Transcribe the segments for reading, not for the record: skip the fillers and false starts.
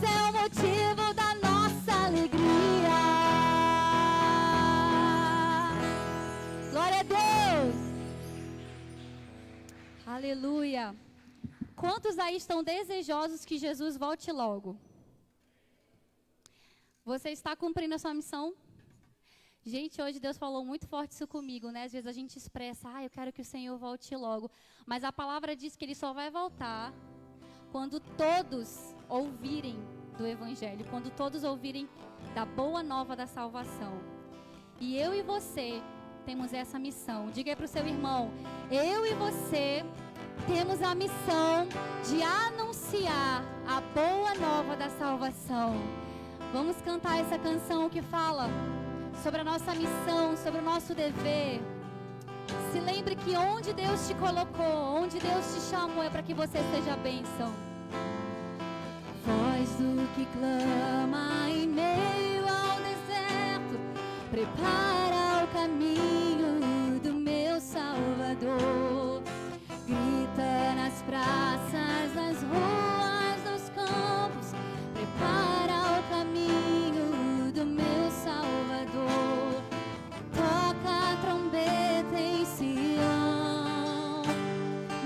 é o motivo da nossa alegria. Glória a Deus. Aleluia. Quantos aí estão desejosos que Jesus volte logo? Você está cumprindo a sua missão? Gente, hoje Deus falou muito forte isso comigo, né? Às vezes a gente expressa, eu quero que o Senhor volte logo. Mas a palavra diz que Ele só vai voltar quando todos ouvirem do Evangelho, quando todos ouvirem da boa nova da salvação. E eu e você temos essa missão. Diga aí para o seu irmão, eu e você temos a missão de anunciar a boa nova da salvação. Vamos cantar essa canção que fala sobre a nossa missão, sobre o nosso dever. Se lembre que onde Deus te colocou, onde Deus te chamou, é para que você seja bênção. Voz do que clama em meio ao deserto, prepara o caminho do meu Salvador. Grita nas praças, nas ruas, nos campos, prepara o caminho do meu Salvador. Toca a trombeta em Sião,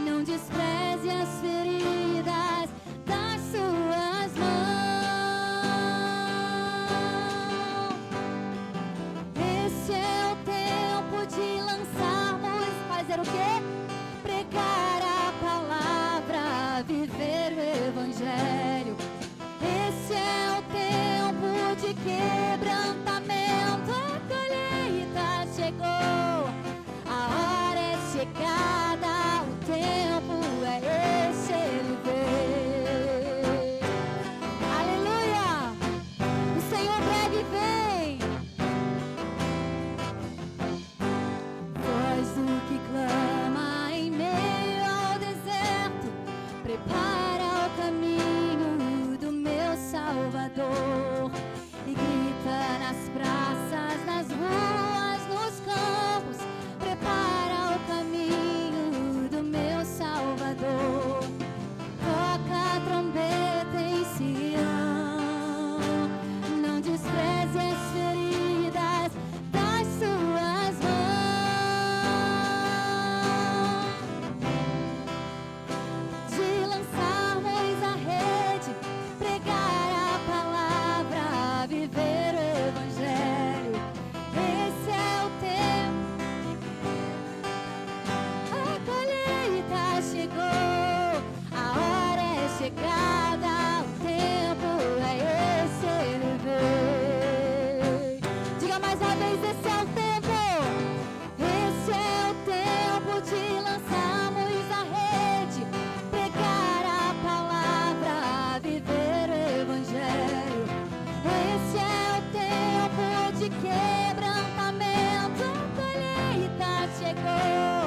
não despreze as feridas das suas mãos. Esse é o tempo de lançarmos, fazer o quê? Pregar a palavra, viver o Evangelho. Esse é o tempo de quebrantamento. A colheita chegou, a hora é chegada, o tempo é esse, Ele veio. Aleluia! O Senhor breve vem. Voz do que clama em meio ao deserto, prepara o caminho do meu Salvador. E grita nas praças, nas ruas, nos campos, prepara o caminho do meu Salvador. Toca a trombeta em Sião, não despreze as feridas das suas mãos. De lançarmos a rede, pregar a palavra, viver o Evangelho. Esse é o tempo, a colheita chegou, a hora é chegada, o tempo é esse, Ele veio. Diga mais uma vez, esse é o tempo. Esse é o tempo de lançarmos a rede, pregar a palavra, viver o Evangelho. Esse é o tempo de quebrantamento. A colheita chegou,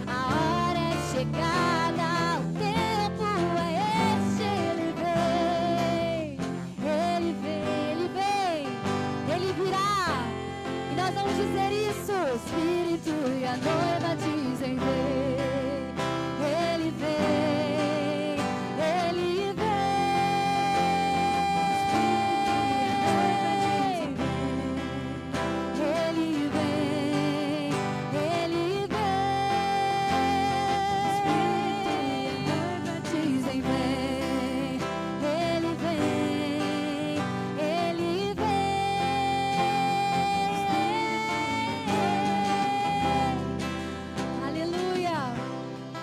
a hora é chegada, o tempo é este. Ele vem, Ele vem, Ele vem, Ele virá. E nós vamos dizer isso. O Espírito e a noiva dizem vem. Ele vem, Ele vem. Ele vem, Ele vem. Dizem vem. Ele vem, Ele vem. Aleluia.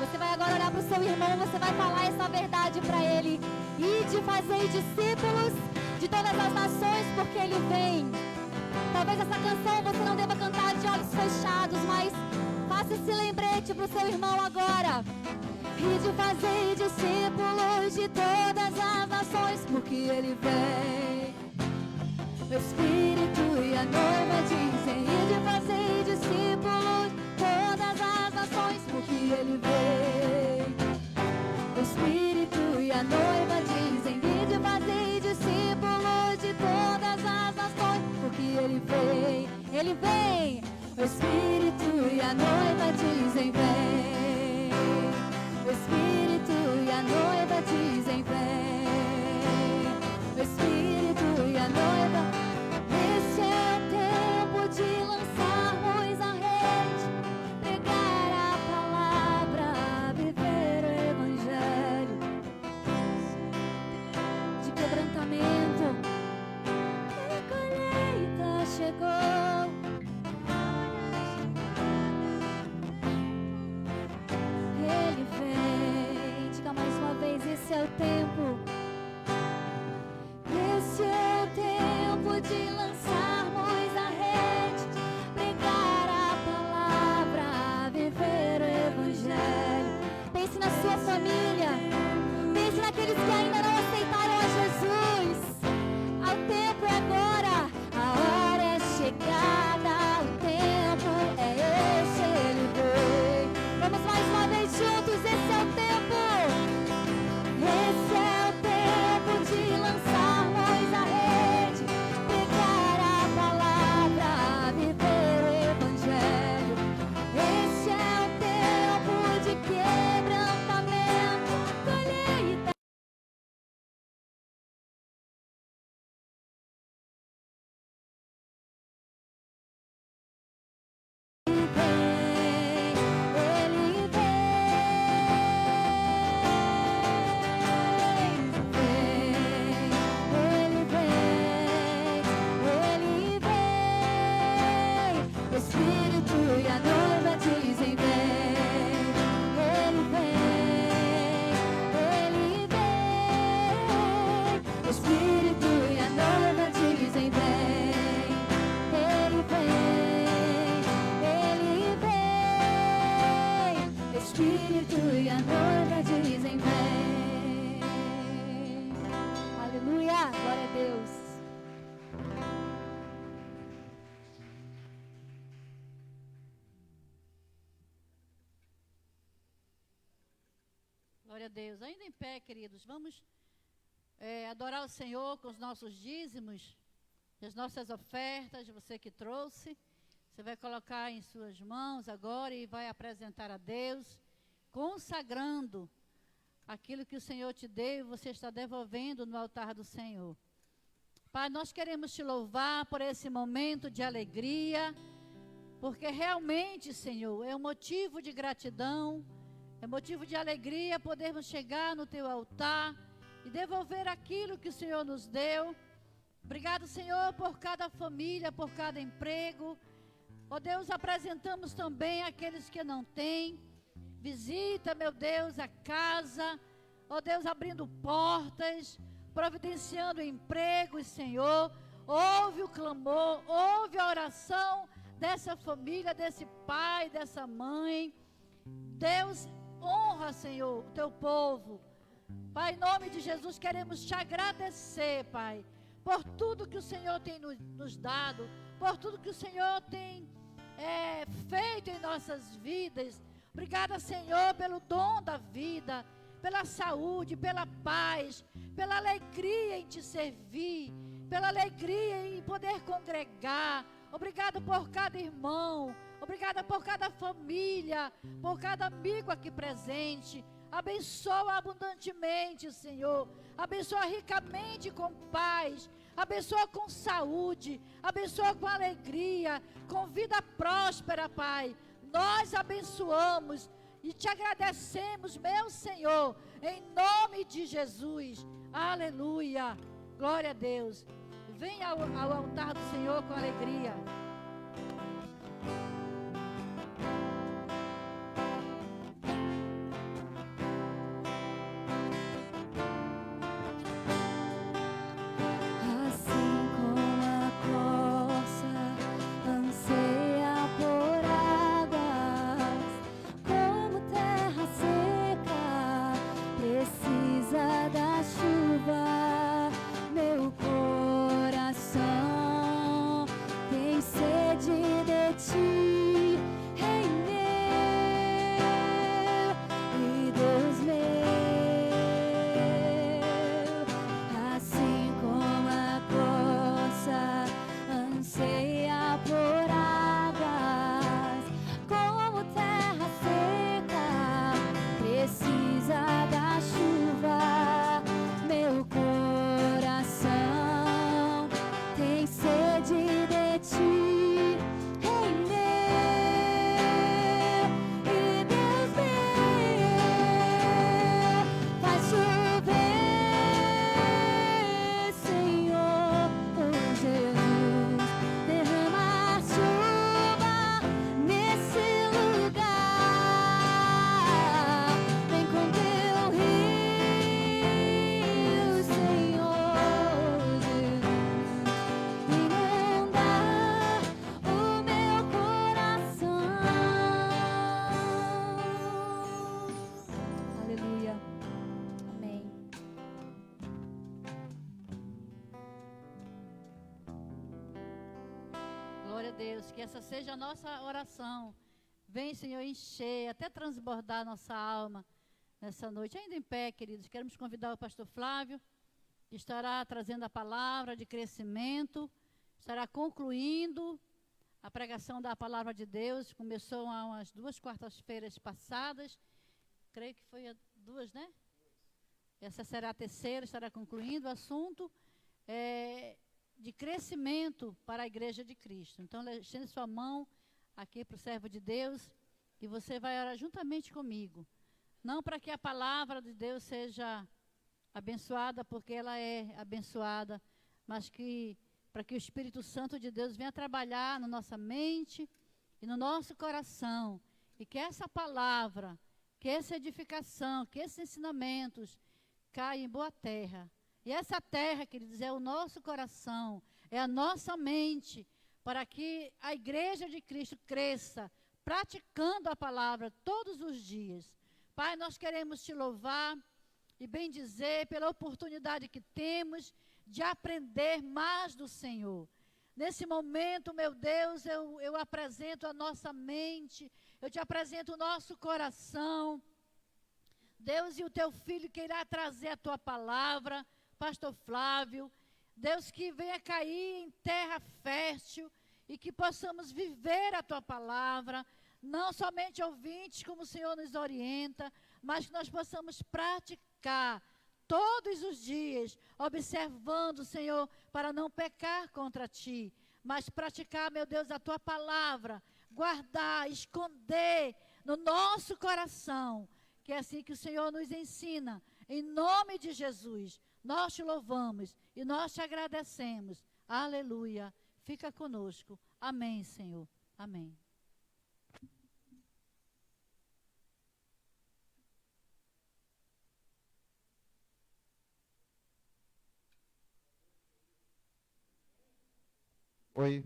Você vai agora olhar para o seu irmão, você vai falar essa verdade para ele. E de fazer discípulos de todas as nações, porque Ele vem. Talvez essa canção você não deva cantar de olhos fechados, mas faça esse lembrete para o seu irmão agora. E de fazer discípulos de todas as nações, porque Ele vem. O Espírito e a noiva dizem, e de fazer discípulos de todas as nações, porque Ele vem. O Espírito e a noiva dizem, e de fazer discípulos de todas as nações, porque Ele vem, Ele vem. O Espírito e a noiva dizem, vem. O Espírito e a noiva dizem, vem. O chegou. Ele vem. Diga mais uma vez, esse é o tempo. Esse é o tempo de lançarmos a rede, pregar a palavra, viver o evangelho. Pense na sua família, pense naqueles que ainda não aceitaram a Jesus. O tempo é agora, a hora é chegada, o tempo é esse, ele vem. Vamos mais uma vez juntos, esse é o tempo. Esse é o tempo de lançarmos a rede, pregar a palavra, viver o evangelho. Esse é o tempo de quebrantamento, colheita. Glória a Deus. Ainda em pé, queridos, vamos adorar o Senhor com os nossos dízimos, as nossas ofertas, você que trouxe. Você vai colocar em suas mãos agora e vai apresentar a Deus, consagrando aquilo que o Senhor te deu e você está devolvendo no altar do Senhor. Pai, nós queremos te louvar por esse momento de alegria, porque realmente, Senhor, é um motivo de gratidão, é motivo de alegria podermos chegar no teu altar e devolver aquilo que o Senhor nos deu. Obrigado, Senhor, por cada família, por cada emprego. Ó Deus, apresentamos também aqueles que não têm. Visita, meu Deus, a casa. Ó Deus, abrindo portas, providenciando empregos, Senhor. Ouve o clamor, ouve a oração dessa família, desse pai, dessa mãe. Deus, honra, Senhor, o teu povo. Pai, em nome de Jesus, queremos te agradecer, Pai, por tudo que o Senhor tem nos dado, por tudo que o Senhor tem feito em nossas vidas. Obrigada, Senhor, pelo dom da vida, pela saúde, pela paz, pela alegria em te servir, pela alegria em poder congregar. Obrigado por cada irmão, obrigada por cada família, por cada amigo aqui presente. Abençoa abundantemente, Senhor. Abençoa ricamente com paz. Abençoa com saúde. Abençoa com alegria, com vida próspera, Pai. Nós abençoamos e te agradecemos, meu Senhor, em nome de Jesus. Aleluia. Glória a Deus. Venha ao altar do Senhor com alegria. Meu coração tem sede Deus, que essa seja a nossa oração. Vem, Senhor, encher, até transbordar nossa alma nessa noite. Ainda em pé, queridos, queremos convidar o pastor Flávio, que estará trazendo a palavra de crescimento, estará concluindo a pregação da palavra de Deus. Começou há umas 2 quartas-feiras passadas, creio que foi 2, né? Essa será a terceira, estará concluindo o assunto de crescimento para a Igreja de Cristo. Então, estende sua mão aqui para o servo de Deus e você vai orar juntamente comigo. Não para que a palavra de Deus seja abençoada, porque ela é abençoada, mas para que o Espírito Santo de Deus venha trabalhar na nossa mente e no nosso coração. E que essa palavra, que essa edificação, que esses ensinamentos caia em boa terra. E essa terra, queridos, é o nosso coração, é a nossa mente, para que a Igreja de Cristo cresça, praticando a palavra todos os dias. Pai, nós queremos te louvar e bendizer pela oportunidade que temos de aprender mais do Senhor. Nesse momento, meu Deus, eu apresento a nossa mente, eu te apresento o nosso coração. Deus, e o teu filho que irá trazer a tua palavra, pastor Flávio. Deus, que venha cair em terra fértil e que possamos viver a tua palavra, não somente ouvintes, como o Senhor nos orienta, mas que nós possamos praticar todos os dias, observando, Senhor, para não pecar contra ti, mas praticar, meu Deus, a tua palavra, guardar, esconder no nosso coração, que é assim que o Senhor nos ensina. Em nome de Jesus, nós te louvamos e nós te agradecemos. Aleluia. Fica conosco. Amém, Senhor. Amém. Oi,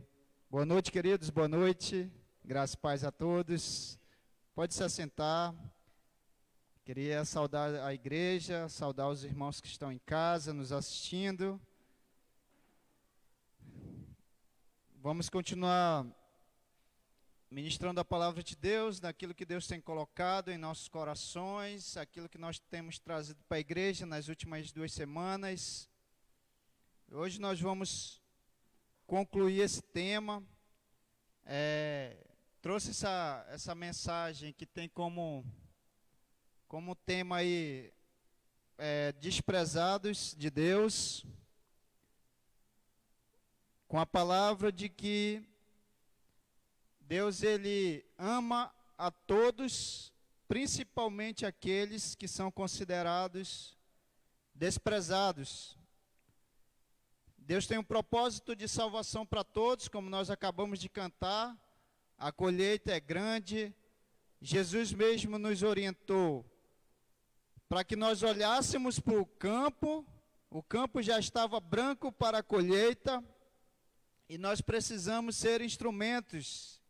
boa noite, queridos, boa noite, graças e paz a todos. Pode se assentar. Queria saudar a igreja, saudar os irmãos que estão em casa, nos assistindo. Vamos continuar ministrando a palavra de Deus, naquilo que Deus tem colocado em nossos corações, aquilo que nós temos trazido para a igreja nas últimas 2 semanas. Hoje nós vamos concluir esse tema. Trouxe essa mensagem que tem como tema aí desprezados de Deus, com a palavra de que Deus, ele ama a todos, principalmente aqueles que são considerados desprezados. Deus tem um propósito de salvação para todos, como nós acabamos de cantar. A colheita é grande. Jesus mesmo nos orientou para que nós olhássemos para o campo já estava branco para a colheita, e nós precisamos ser instrumentos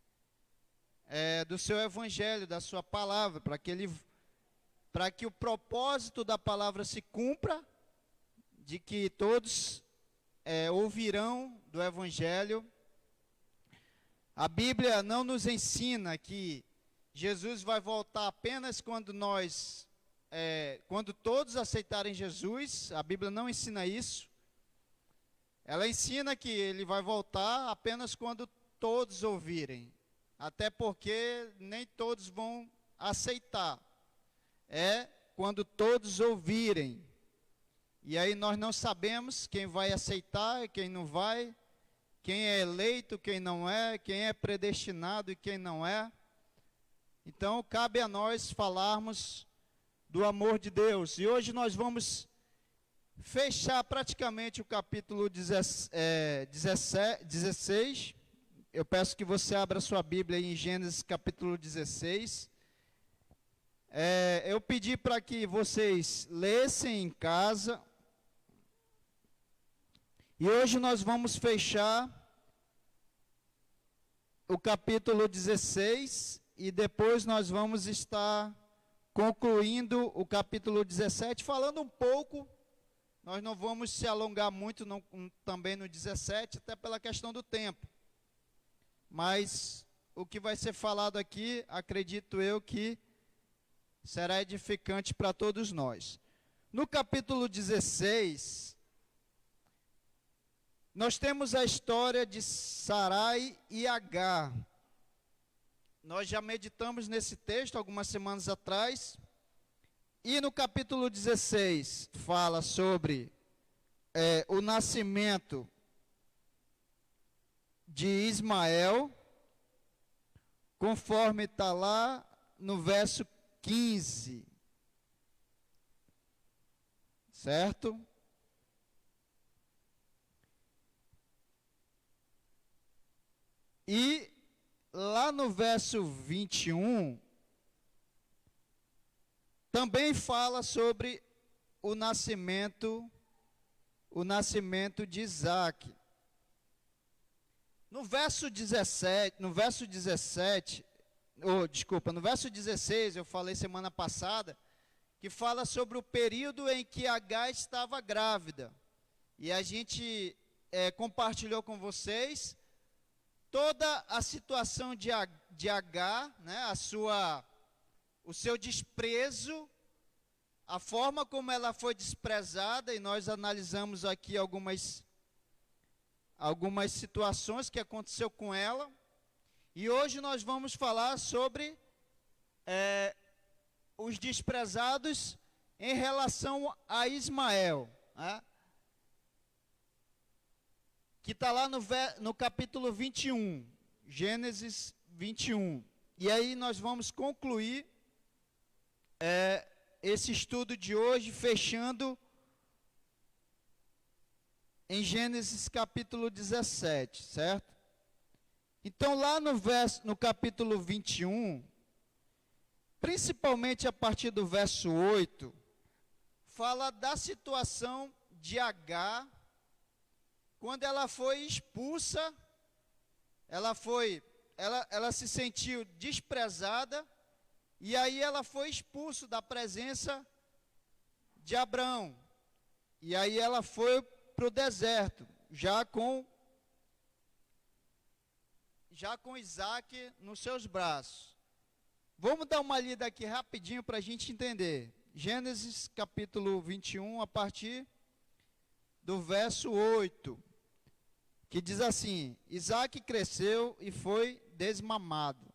do seu evangelho, da sua palavra, para que o propósito da palavra se cumpra, de que todos ouvirão do evangelho. A Bíblia não nos ensina que Jesus vai voltar apenas quando todos aceitarem Jesus. A Bíblia não ensina isso. Ela ensina que ele vai voltar apenas quando todos ouvirem, até porque nem todos vão aceitar. É quando todos ouvirem. E aí nós não sabemos quem vai aceitar e quem não vai, quem é eleito, quem não é, quem é predestinado e quem não é. Então, cabe a nós falarmos do amor de Deus. E hoje nós vamos fechar praticamente o capítulo 16. Eu peço que você abra sua Bíblia em Gênesis capítulo 16. Eu pedi para que vocês lessem em casa. E hoje nós vamos fechar o capítulo 16 e depois nós vamos estar concluindo o capítulo 17, falando um pouco. Nós não vamos se alongar muito também no 17, até pela questão do tempo. mas o que vai ser falado aqui, acredito eu que será edificante para todos nós. No capítulo 16, nós temos a história de Sarai e Agar. Nós já meditamos nesse texto algumas semanas atrás, e no capítulo 16 fala sobre o nascimento de Ismael, conforme está lá no verso 15, certo? E lá no verso 21, também fala sobre o nascimento de Isaac. No verso 16, no verso 16, eu falei semana passada, que fala sobre o período em que Agar estava grávida. E a gente compartilhou com vocês toda a situação de Agar, né, o seu desprezo, a forma como ela foi desprezada, e nós analisamos aqui algumas situações que aconteceu com ela. E hoje nós vamos falar sobre os desprezados em relação a Ismael, né? Que está lá no capítulo 21, Gênesis 21. E aí nós vamos concluir esse estudo de hoje, fechando em Gênesis capítulo 17, certo? Então lá no capítulo 21, principalmente a partir do verso 8, fala da situação de Agar, quando ela foi expulsa, ela se sentiu desprezada, e aí ela foi expulsa da presença de Abrão. E aí ela foi para o deserto, já com Isaac nos seus braços. Vamos dar uma lida aqui rapidinho para a gente entender. Gênesis capítulo 21, a partir do verso 8, que diz assim: Isaac cresceu e foi desmamado.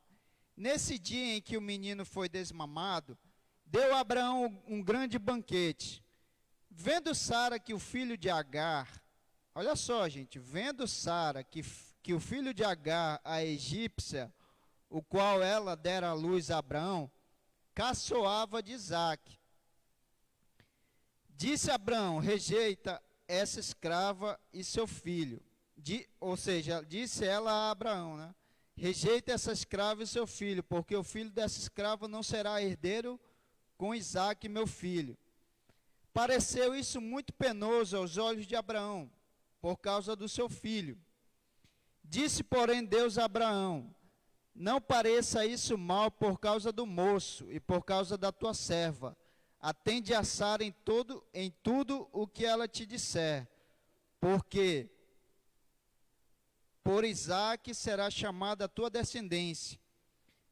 Nesse dia em que o menino foi desmamado, deu a Abraão um grande banquete. Vendo Sara que o filho de Agar, olha só, gente, vendo Sara que o filho de Agar, a egípcia, o qual ela dera à luz a Abraão, caçoava de Isaac. Disse Abraão: rejeita essa escrava e seu filho. Ou seja, disse ela a Abraão, né? Rejeita essa escrava e seu filho, porque o filho dessa escrava não será herdeiro com Isaac, meu filho. Pareceu isso muito penoso aos olhos de Abraão, por causa do seu filho. Disse, porém, Deus a Abraão: não pareça isso mal por causa do moço e por causa da tua serva. Atende a Sara em tudo o que ela te disser, porque por Isaac será chamada a tua descendência.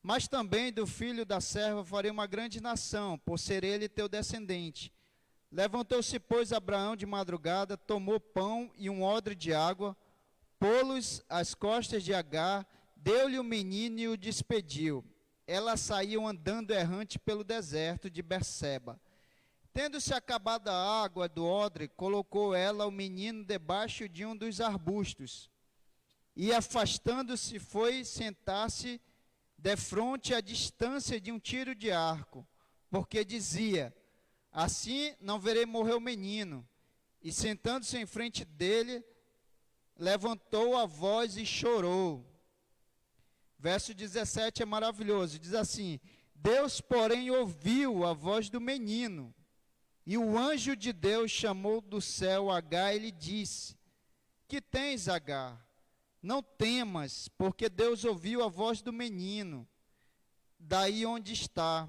Mas também do filho da serva farei uma grande nação, por ser ele teu descendente. Levantou-se, pois, Abraão de madrugada, tomou pão e um odre de água, pô-los às costas de Agar, deu-lhe o menino e o despediu. Ela saiu andando errante pelo deserto de Berseba. Tendo-se acabado a água do odre, colocou ela o menino debaixo de um dos arbustos. E, afastando-se, foi sentar-se defronte à distância de um tiro de arco, porque dizia: assim não verei morrer o menino. E, sentando-se em frente dele, levantou a voz e chorou. Verso 17 é maravilhoso, diz assim: Deus, porém, ouviu a voz do menino, e o anjo de Deus chamou do céu Agar e lhe disse: que tens, Agar? Não temas, porque Deus ouviu a voz do menino, daí onde está.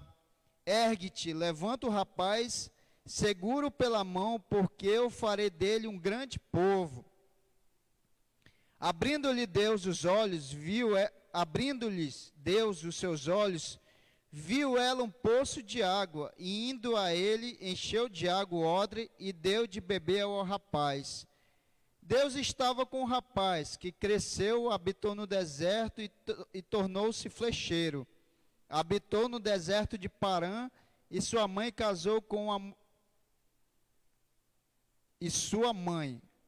Ergue-te, levanta o rapaz, seguro pela mão, porque eu farei dele um grande povo. Abrindo-lhe Deus os olhos, abrindo-lhes Deus os seus olhos, viu ela um poço de água, e indo a ele, encheu de água o odre e deu de beber ao rapaz. Deus estava com o rapaz, que cresceu, habitou no deserto e tornou-se flecheiro. Habitou no deserto de Parã, e sua mãe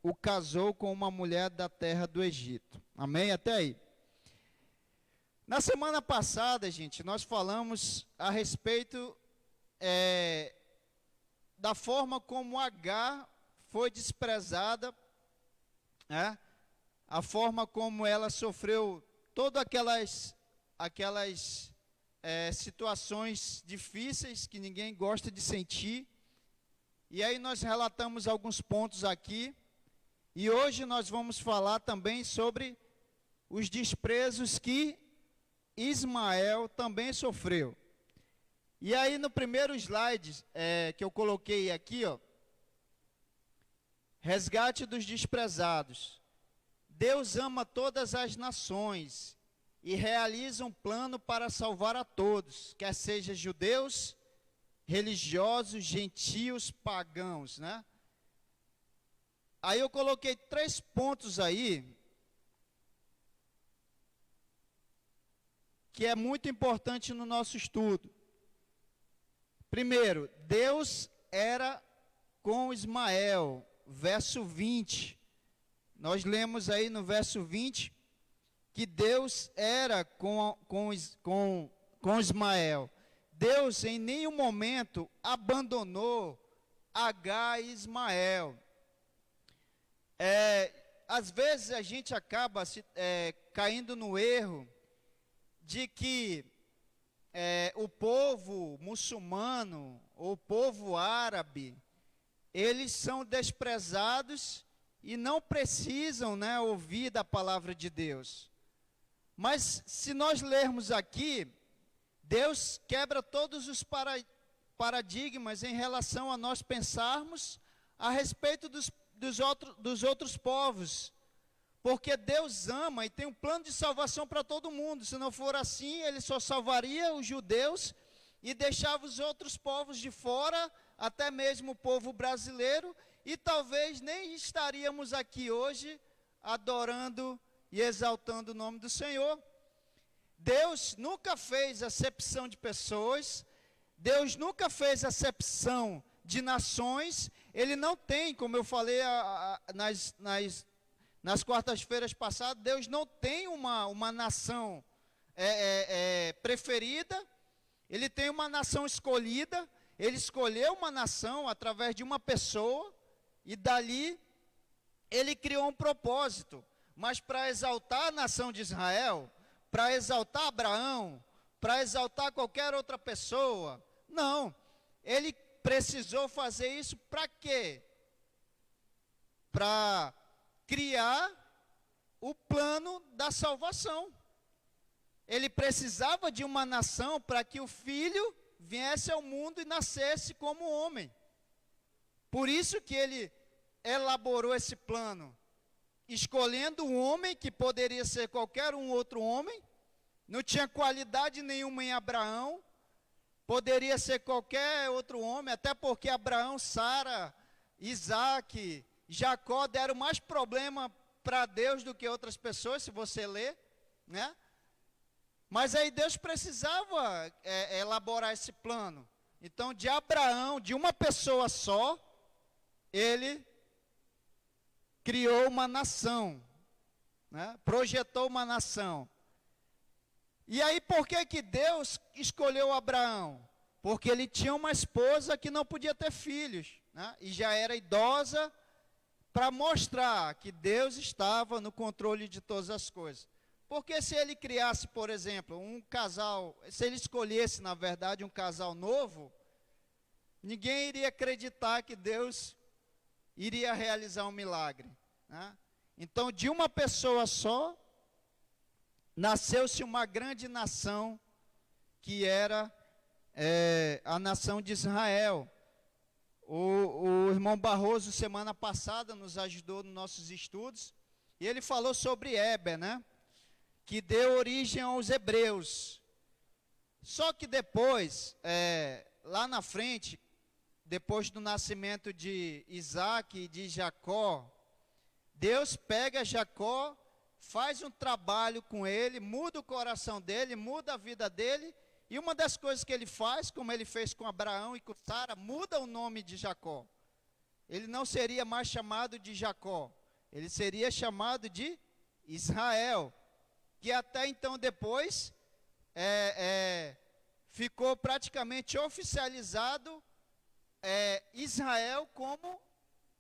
o casou com uma mulher da terra do Egito. Amém? Até aí. Na semana passada, gente, nós falamos a respeito da forma como Agar foi desprezada, né? A forma como ela sofreu todas aquelas situações difíceis que ninguém gosta de sentir. E aí nós relatamos alguns pontos aqui. E hoje nós vamos falar também sobre os desprezos que Ismael também sofreu. E aí no primeiro slide que eu coloquei aqui, ó, resgate dos desprezados. Deus ama todas as nações e realiza um plano para salvar a todos, quer sejam judeus, religiosos, gentios, pagãos, né? Aí eu coloquei 3 pontos aí, que é muito importante no nosso estudo. Primeiro, Deus era com Ismael, verso 20. Nós lemos aí no verso 20 que Deus era com Ismael. Deus em nenhum momento abandonou Agar e Ismael. Às vezes a gente acaba caindo no erro de que o povo muçulmano ou o povo árabe, eles são desprezados e não precisam, né, ouvir da palavra de Deus. Mas se nós lermos aqui, Deus quebra todos os paradigmas em relação a nós pensarmos a respeito dos outros povos. Porque Deus ama e tem um plano de salvação para todo mundo. Se não for assim, Ele só salvaria os judeus e deixava os outros povos de fora, até mesmo o povo brasileiro, e talvez nem estaríamos aqui hoje adorando e exaltando o nome do Senhor. Deus nunca fez acepção de pessoas, Deus nunca fez acepção de nações. Ele não tem, como eu falei nas quartas-feiras passadas, Deus não tem uma nação preferida. Ele tem uma nação escolhida. Ele escolheu uma nação através de uma pessoa, e dali Ele criou um propósito. Mas para exaltar a nação de Israel, para exaltar Abraão, para exaltar qualquer outra pessoa, não. Ele precisou fazer isso para quê? Para criar o plano da salvação. Ele precisava de uma nação para que o filho viesse ao mundo e nascesse como homem. Por isso que ele elaborou esse plano, escolhendo um homem que poderia ser qualquer outro homem, não tinha qualidade nenhuma em Abraão, poderia ser qualquer outro homem, até porque Abraão, Sara, Isaac, Jacó deram mais problema para Deus do que outras pessoas, se você ler, né? Mas aí Deus precisava elaborar esse plano. Então, de Abraão, de uma pessoa só, ele criou uma nação, né? Projetou uma nação. E aí, por que Deus escolheu Abraão? Porque ele tinha uma esposa que não podia ter filhos, né? E já era idosa, para mostrar que Deus estava no controle de todas as coisas. Porque se ele criasse, por exemplo, um casal, se ele escolhesse, na verdade, um casal novo, ninguém iria acreditar que Deus iria realizar um milagre, né? Então, de uma pessoa só, nasceu-se uma grande nação, que era a nação de Israel. O irmão Barroso, semana passada, nos ajudou nos nossos estudos, E ele falou sobre Éber, né? Que deu origem aos hebreus. Só que depois, lá na frente, depois do nascimento de Isaac e de Jacó, Deus pega Jacó, faz um trabalho com ele, muda o coração dele, muda a vida dele, e uma das coisas que ele faz, como ele fez com Abraão e com Sara, muda o nome de Jacó. Ele não seria mais chamado de Jacó, ele seria chamado de Israel, que até então depois ficou praticamente oficializado Israel como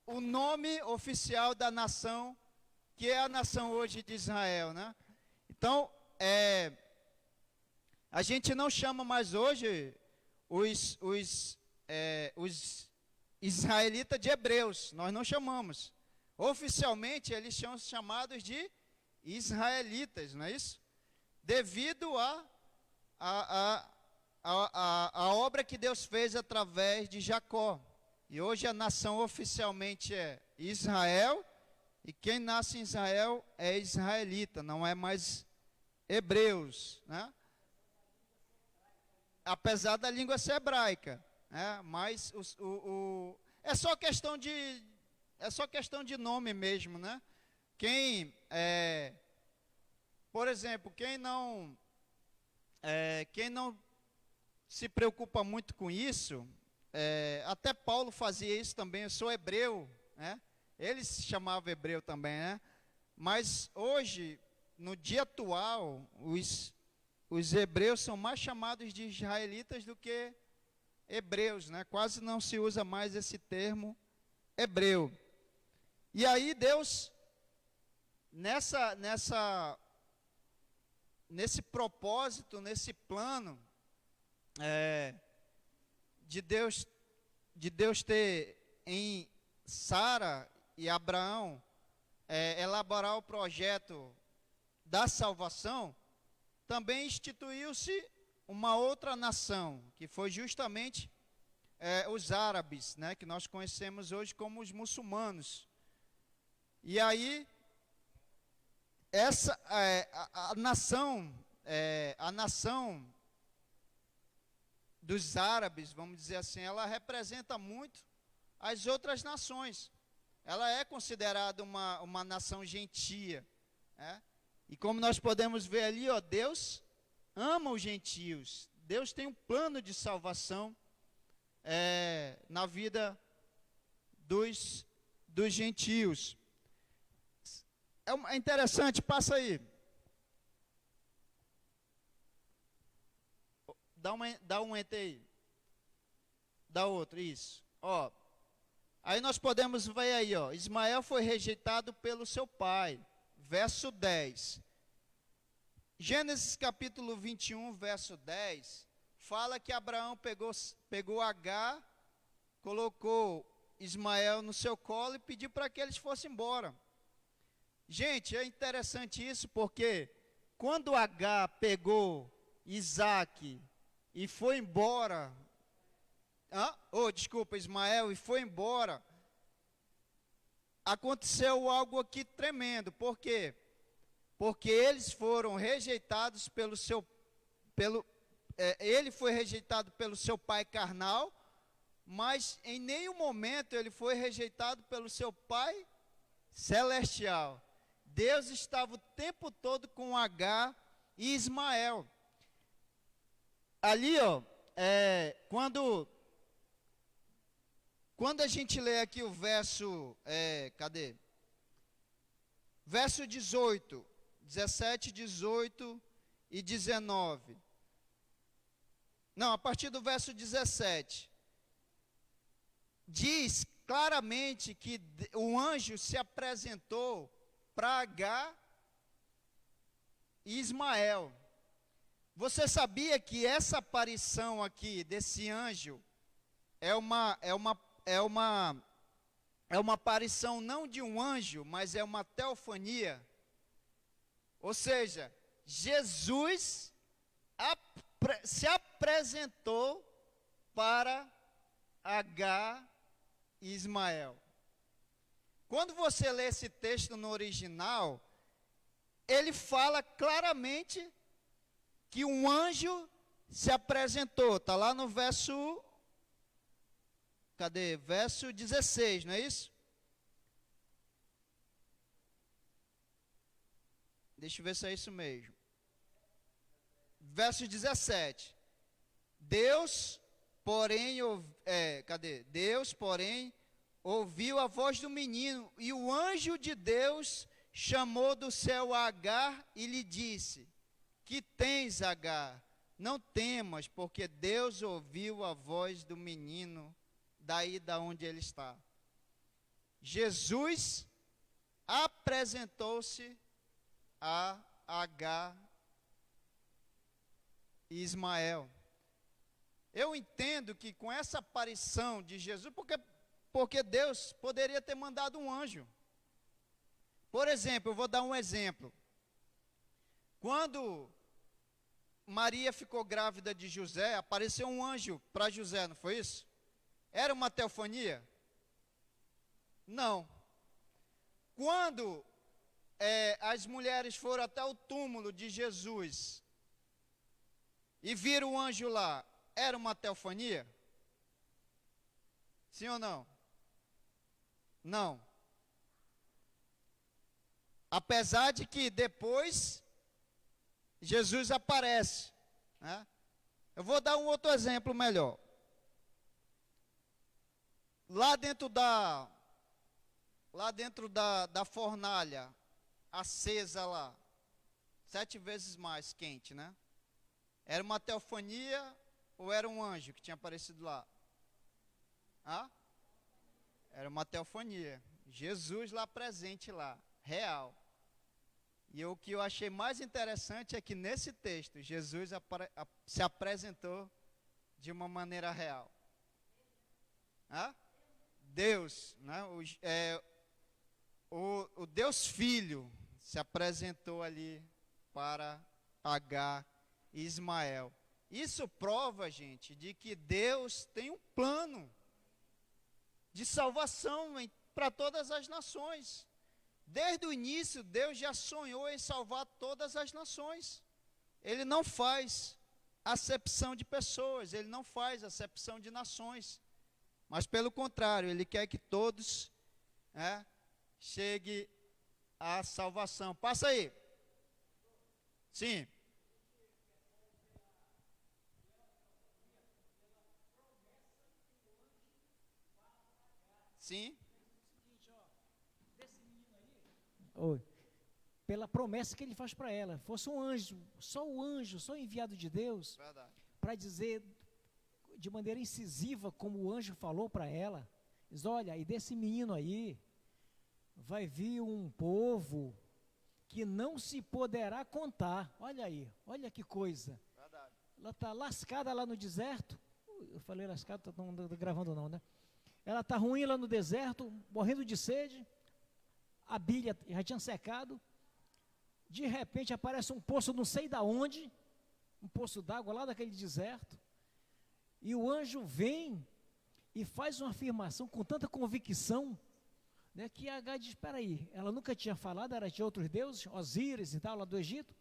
o nome oficial da nação, que é a nação hoje de Israel, né? Então, a gente não chama mais hoje os israelitas de hebreus, nós não chamamos. Oficialmente, eles são chamados de israelitas, não é isso? Devido a obra que Deus fez através de Jacó. E hoje a nação oficialmente é Israel, e quem nasce em Israel é israelita, não é mais hebreus, né? Apesar da língua ser hebraica, né? Mas é só questão de nome mesmo, né? Por exemplo, quem não se preocupa muito com isso, até Paulo fazia isso também. Eu sou hebreu, né? Ele se chamava hebreu também, né? Mas hoje, no dia atual, os hebreus são mais chamados de israelitas do que hebreus, né? Quase não se usa mais esse termo hebreu. E aí Deus, nesse propósito, nesse plano, de Deus ter em Sara e Abraão elaborar o projeto da salvação, também instituiu-se uma outra nação, que foi justamente os árabes, né, que nós conhecemos hoje como os muçulmanos. E aí, a nação dos árabes, vamos dizer assim, ela representa muito as outras nações. Ela é considerada uma nação gentia, né? E como nós podemos ver ali, Deus ama os gentios. Deus tem um plano de salvação na vida dos gentios. É interessante, passa aí. Dá um enter aí. Dá outro, isso. Aí nós podemos ver aí, Ismael foi rejeitado pelo seu pai. Verso 10. Gênesis capítulo 21, verso 10, fala que Abraão pegou Agar, colocou Ismael no seu colo e pediu para que eles fossem embora. Gente, é interessante isso, porque quando Agar pegou Isaac e foi embora, Ismael, e foi embora, aconteceu algo aqui tremendo. Por quê? Porque eles foram rejeitados ele foi rejeitado pelo seu pai carnal, mas em nenhum momento ele foi rejeitado pelo seu pai celestial. Deus estava o tempo todo com Agar e Ismael. Ali, quando a gente lê aqui o verso, Verso 18, 17, 18 e 19. Não, a partir do verso 17. Diz claramente que o anjo se apresentou para Agar e Ismael. Você sabia que essa aparição aqui desse anjo é uma aparição não de um anjo, mas é uma teofania? Ou seja, Jesus se apresentou para Agar e Ismael. Quando você lê esse texto no original, ele fala claramente que um anjo se apresentou. Está lá no verso... Cadê? Verso 16, não é isso? Deixa eu ver se é isso mesmo. Verso 17. Deus, porém, ouviu a voz do menino, e o anjo de Deus chamou do céu a Agar e lhe disse: que tens, Agar? Não temas, porque Deus ouviu a voz do menino daí da onde ele está. Jesus apresentou-se a Agar e Ismael. Eu entendo que com essa aparição de Jesus, porque Deus poderia ter mandado um anjo. Por exemplo, eu vou dar um exemplo. Quando Maria ficou grávida de José, apareceu um anjo para José, não foi isso? Era uma teofania? Não. Quando as mulheres foram até o túmulo de Jesus e viram o anjo lá, era uma teofania? Sim ou não? Não. Apesar de que depois Jesus aparece, né? Eu vou dar um outro exemplo melhor. Lá dentro da fornalha acesa lá, 7 vezes mais quente, né? Era uma teofania ou era um anjo que tinha aparecido lá? Era uma teofania. Jesus lá presente lá, real. E o que eu achei mais interessante é que nesse texto, Jesus se apresentou de uma maneira real. Deus, né? O Deus Filho se apresentou ali para Agar e Ismael. Isso prova, gente, de que Deus tem um plano de salvação para todas as nações. Desde o início, Deus já sonhou em salvar todas as nações. Ele não faz acepção de pessoas, ele não faz acepção de nações. Mas, pelo contrário, ele quer que todos cheguem à salvação. Passa aí. Sim. Sim. Oi. Pela promessa que ele faz para ela. Fosse um anjo, só o enviado de Deus, para dizer de maneira incisiva, como o anjo falou para ela, diz: olha, e desse menino aí vai vir um povo que não se poderá contar. Olha aí, olha que coisa. Verdade. Ela está lascada lá no deserto. Eu falei lascada, não estou gravando não, né? Ela está ruim lá no deserto, morrendo de sede, a bilha já tinha secado, de repente aparece um poço não sei da onde, um poço d'água lá daquele deserto, e o anjo vem e faz uma afirmação com tanta convicção, né, que a Agar diz: espera aí, ela nunca tinha falado, era de outros deuses, Osíris e tal, lá do Egito,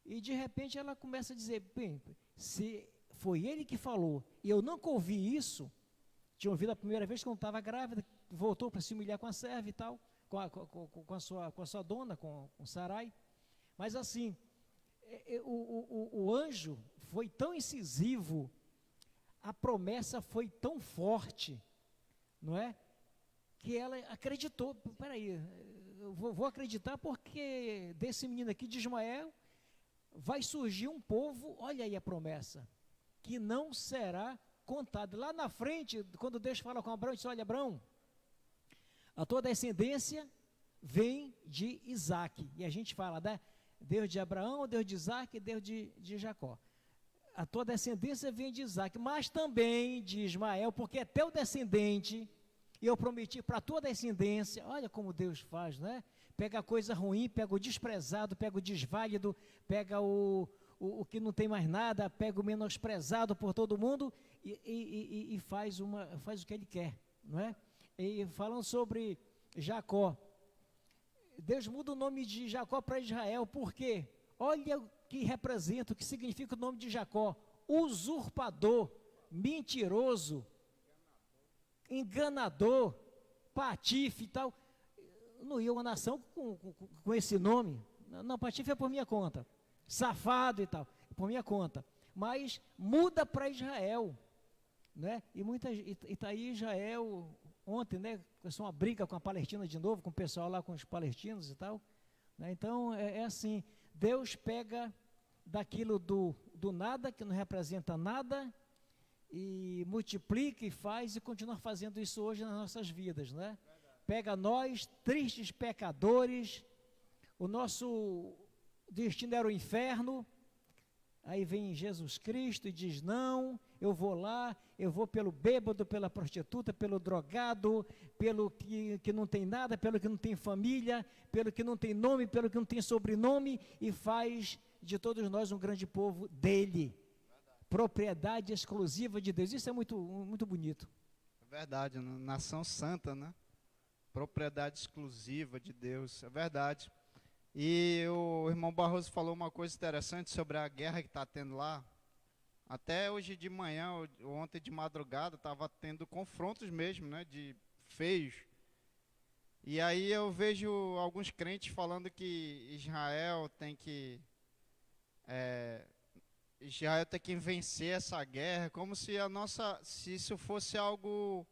e de repente ela começa a dizer: bem, se foi ele que falou, e eu nunca ouvi isso, tinha ouvido a primeira vez quando estava grávida, voltou para se humilhar com a serva e tal, com a sua dona, com Sarai, mas assim, o anjo foi tão incisivo, a promessa foi tão forte, não é? Que ela acreditou. Peraí, eu vou acreditar porque desse menino aqui de Ismael vai surgir um povo, olha aí a promessa, que não será contado. Lá na frente, quando Deus fala com Abraão, diz: olha, Abraão, a tua descendência vem de Isaac. E a gente fala, né? Deus de Abraão, Deus de Isaac, Deus de Jacó. A tua descendência vem de Isaac, mas também de Ismael, porque é teu descendente, e eu prometi para a tua descendência. Olha como Deus faz, né? Pega a coisa ruim, pega o desprezado, pega o desválido, pega o que não tem mais nada, pega o menosprezado por todo mundo e faz o que ele quer, não é? E falando sobre Jacó. Deus muda o nome de Jacó para Israel, por quê? Olha o que representa, o que significa o nome de Jacó: usurpador, mentiroso, enganador, patife e tal. Não ia uma nação com esse nome. Não, patife é por minha conta. Safado e tal, é por minha conta. Mas muda para Israel, né? E tá aí Israel ontem, né? Começou uma briga com a Palestina de novo, com o pessoal lá, com os palestinos e tal, né? Então é assim, Deus pega daquilo do nada, que não representa nada, e multiplica e faz, e continua fazendo isso hoje nas nossas vidas, né? Pega nós, tristes pecadores, o nosso destino era o inferno, aí vem Jesus Cristo e diz: não, eu vou lá, eu vou pelo bêbado, pela prostituta, pelo drogado, pelo que não tem nada, pelo que não tem família, pelo que não tem nome, pelo que não tem sobrenome, e faz de todos nós um grande povo dele, propriedade exclusiva de Deus. Isso é muito, muito bonito. É verdade, nação santa, né? Propriedade exclusiva de Deus, é verdade. E o irmão Barroso falou uma coisa interessante sobre a guerra que está tendo lá. Até hoje de manhã, ontem de madrugada, estava tendo confrontos mesmo, né, de feios. E aí eu vejo alguns crentes falando que Israel tem que vencer essa guerra, como se se isso fosse algo,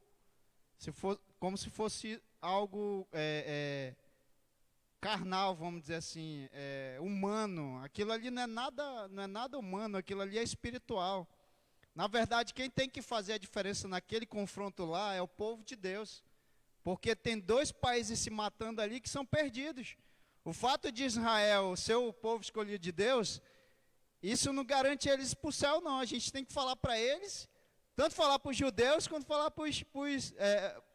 como se fosse algo carnal, vamos dizer assim, humano. Aquilo ali não é nada humano, aquilo ali é espiritual. Na verdade, quem tem que fazer a diferença naquele confronto lá é o povo de Deus, porque tem 2 países se matando ali que são perdidos. O fato de Israel ser o povo escolhido de Deus, isso não garante eles para o céu, não. A gente tem que falar para eles, tanto falar para os judeus, quanto falar para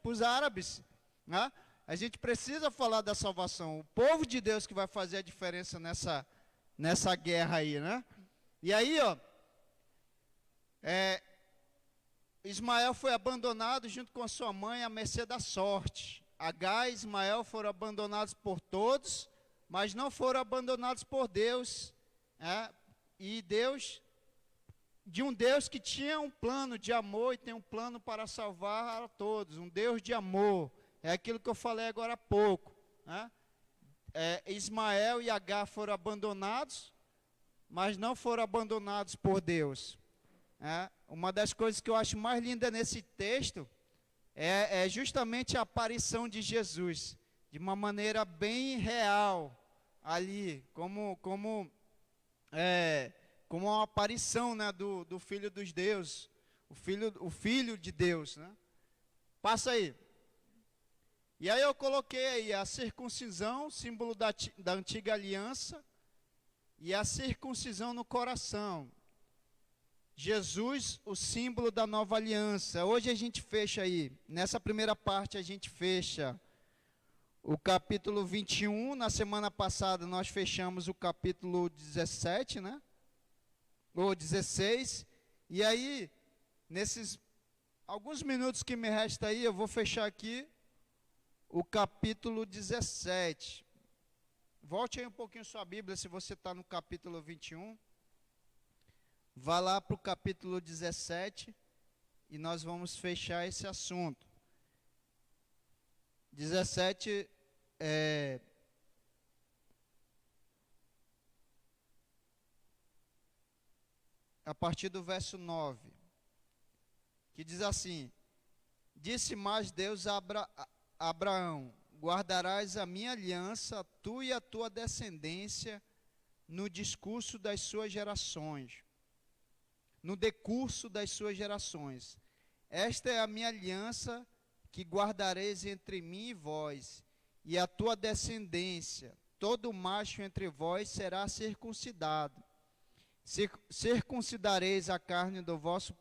os árabes, né? A gente precisa falar da salvação. O povo de Deus que vai fazer a diferença nessa guerra aí, né? E aí, ó, Ismael foi abandonado junto com a sua mãe à mercê da sorte. Agar e Ismael foram abandonados por todos, mas não foram abandonados por Deus, e de um Deus que tinha um plano de amor e tem um plano para salvar a todos, um Deus de amor. É aquilo que eu falei agora há pouco, né? Ismael e Agar foram abandonados, mas não foram abandonados por Deus. Uma das coisas que eu acho mais linda nesse texto é justamente a aparição de Jesus, de uma maneira bem real, ali, como uma aparição, né, do Filho dos Deuses, o Filho de Deus, né? Passa aí. E aí eu coloquei aí a circuncisão, símbolo da antiga aliança, e a circuncisão no coração. Jesus, o símbolo da nova aliança. Hoje a gente fecha aí, nessa primeira parte a gente fecha o capítulo 21, na semana passada nós fechamos o capítulo 17, né? Ou 16, e aí, nesses alguns minutos que me resta aí, eu vou fechar aqui o capítulo 17. Volte aí um pouquinho sua Bíblia, se você está no capítulo 21. Vá lá para o capítulo 17 e nós vamos fechar esse assunto. 17 a partir do verso 9, que diz assim: disse mais Deus a Abraão: guardarás a minha aliança, tu e a tua descendência, no discurso das suas gerações, no decurso das suas gerações. Esta é a minha aliança que guardareis entre mim e vós, e a tua descendência. Todo macho entre vós será circuncidado. Circuncidareis a carne do vosso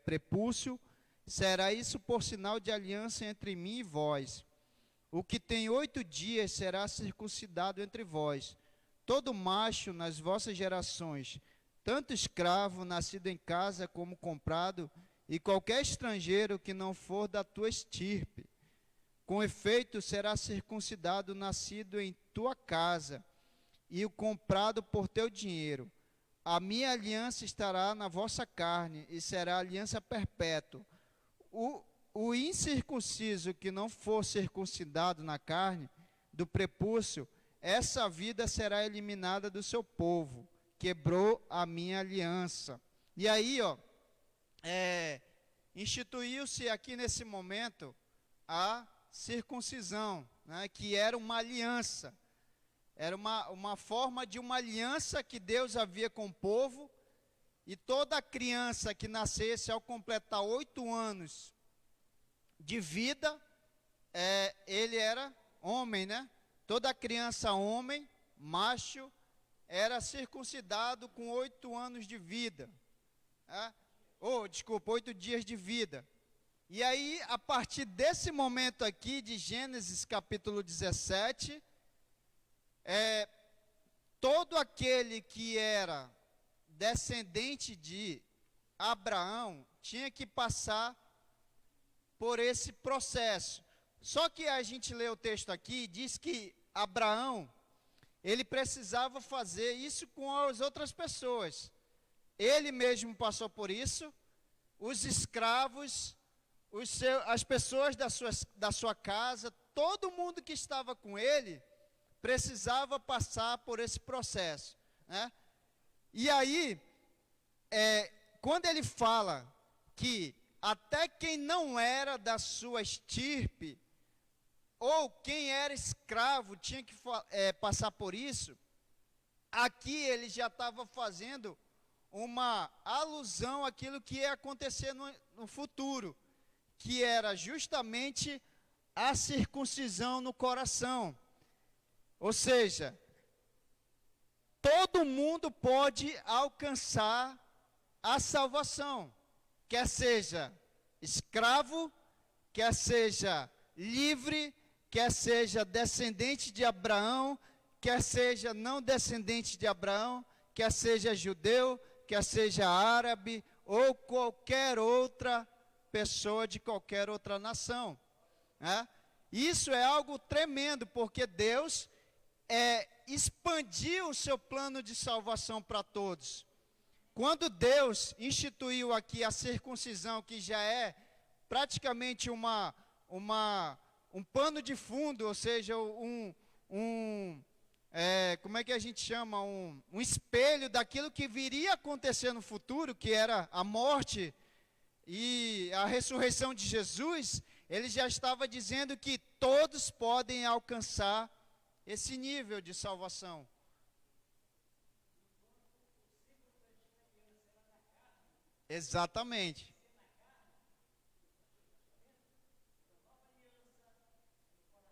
prepúcio, será isso por sinal de aliança entre mim e vós. O que tem 8 dias será circuncidado entre vós. Todo macho nas vossas gerações, tanto escravo, nascido em casa, como comprado, e qualquer estrangeiro que não for da tua estirpe, Com efeito, será circuncidado o nascido em tua casa, e o comprado por teu dinheiro. A minha aliança estará na vossa carne, e será aliança perpétua. O incircunciso que não for circuncidado na carne, do prepúcio, essa vida será eliminada do seu povo. Quebrou a minha aliança. E aí, instituiu-se aqui nesse momento a circuncisão, né, que era uma aliança. Era uma forma de uma aliança que Deus havia com o povo, e toda criança que nascesse ao completar 8 anos de vida, ele era homem, né? Toda criança homem, macho, era circuncidado com 8 anos de vida. 8 dias de vida. E aí, a partir desse momento aqui, de Gênesis capítulo 17, todo aquele que era descendente de Abraão tinha que passar por esse processo. Só que a gente lê o texto aqui e diz que Abraão, ele precisava fazer isso com as outras pessoas. Ele mesmo passou por isso, os escravos, as pessoas da sua casa, todo mundo que estava com ele, precisava passar por esse processo, né? E aí, quando ele fala que até quem não era da sua estirpe, ou quem era escravo, tinha que passar por isso, aqui ele já estava fazendo uma alusão àquilo que ia acontecer no futuro, que era justamente a circuncisão no coração. Ou seja, todo mundo pode alcançar a salvação, quer seja escravo, quer seja livre, quer seja descendente de Abraão, quer seja não descendente de Abraão, quer seja judeu, quer seja árabe, ou qualquer outra pessoa de qualquer outra nação, né? Isso é algo tremendo, porque Deus expandiu o seu plano de salvação para todos. Quando Deus instituiu aqui a circuncisão, que já é praticamente um pano de fundo, ou seja, como é que a gente chama? Um espelho daquilo que viria a acontecer no futuro, que era a morte e a ressurreição de Jesus. Ele já estava dizendo que todos podem alcançar esse nível de salvação. Exatamente.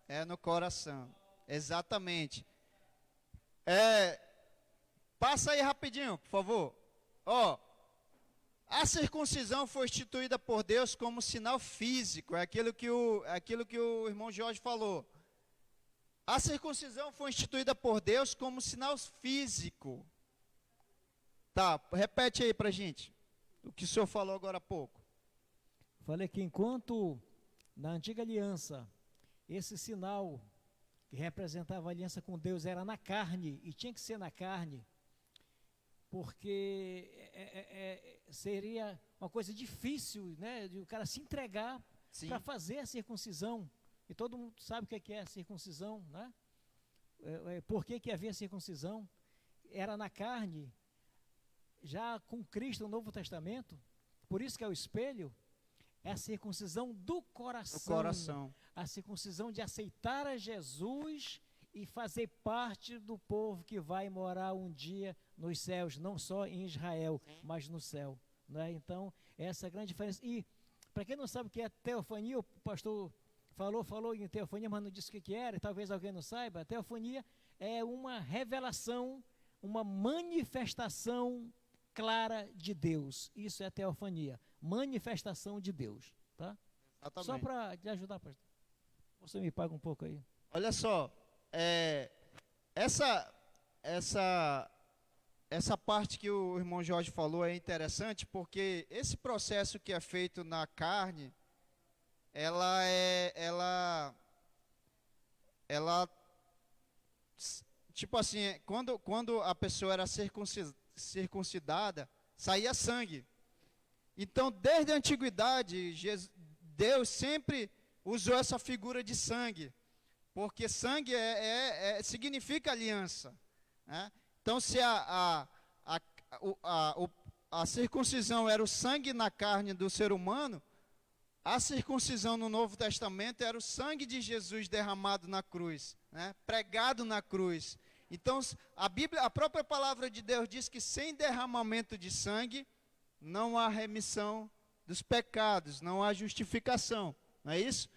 É no coração. Exatamente. Passa aí rapidinho, por favor. A circuncisão foi instituída por Deus como sinal físico. É aquilo que o irmão Jorge falou. A circuncisão foi instituída por Deus como sinal físico. Tá, repete aí pra gente o que o senhor falou agora há pouco. Falei que enquanto na antiga aliança, esse sinal que representava a aliança com Deus era na carne, e tinha que ser na carne, porque seria uma coisa difícil, né, de o cara se entregar para fazer a circuncisão. E todo mundo sabe o que é a circuncisão, né? Por que havia circuncisão? Era na carne. Já com Cristo no Novo Testamento, por isso que é o espelho, é a circuncisão do coração. A circuncisão de aceitar a Jesus e fazer parte do povo que vai morar um dia nos céus, não só em Israel, mas no céu, né? Então, essa é a grande diferença. E, para quem não sabe o que é teofania, o pastor falou em teofania, mas não disse o que era, e talvez alguém não saiba. A teofania é uma revelação, uma manifestação clara de Deus. Isso é teofania, manifestação de Deus, tá? Exatamente. Só para te ajudar, pastor. Você me paga um pouco aí. Olha só, essa parte que o irmão Jorge falou é interessante, porque esse processo que é feito na carne, ela ela, tipo assim, quando a pessoa era circuncidada, saía sangue. Então, desde a antiguidade, Deus sempre usou essa figura de sangue, porque sangue significa aliança, né? Então, se a circuncisão era o sangue na carne do ser humano, a circuncisão no Novo Testamento era o sangue de Jesus derramado na cruz, né? Pregado na cruz. Então, a própria palavra de Deus diz que sem derramamento de sangue, não há remissão dos pecados, não há justificação, não é isso?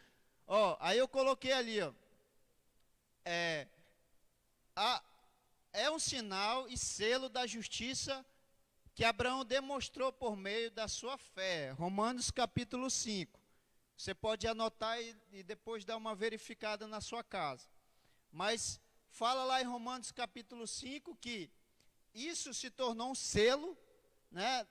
Aí eu coloquei ali, é um sinal e selo da justiça que Abraão demonstrou por meio da sua fé. Romanos capítulo 5. Você pode anotar e depois dar uma verificada na sua casa. Mas fala lá em Romanos capítulo 5 que isso se tornou um selo, né,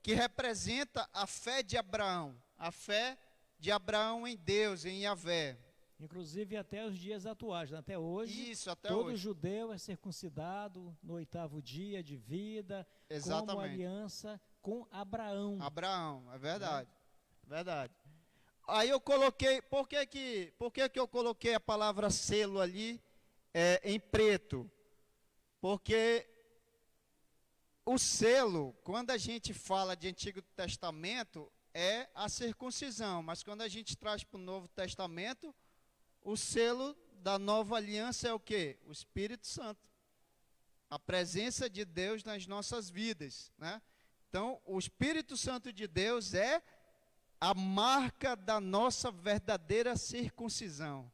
que representa a fé de Abraão. A fé de Abraão em Deus, em Yahvé. Inclusive até os dias atuais, né? Até hoje, Isso, até todo hoje. judeu é circuncidado no 8º dia de vida, Exatamente. como aliança com Abraão. Abraão, é verdade. Verdade. Aí eu coloquei, por que eu coloquei a palavra selo ali em preto? Porque o selo, quando a gente fala de Antigo Testamento, é a circuncisão, mas quando a gente traz para o Novo Testamento, o selo da nova aliança é o quê? O Espírito Santo. A presença de Deus nas nossas vidas, né? Então, o Espírito Santo de Deus é a marca da nossa verdadeira circuncisão,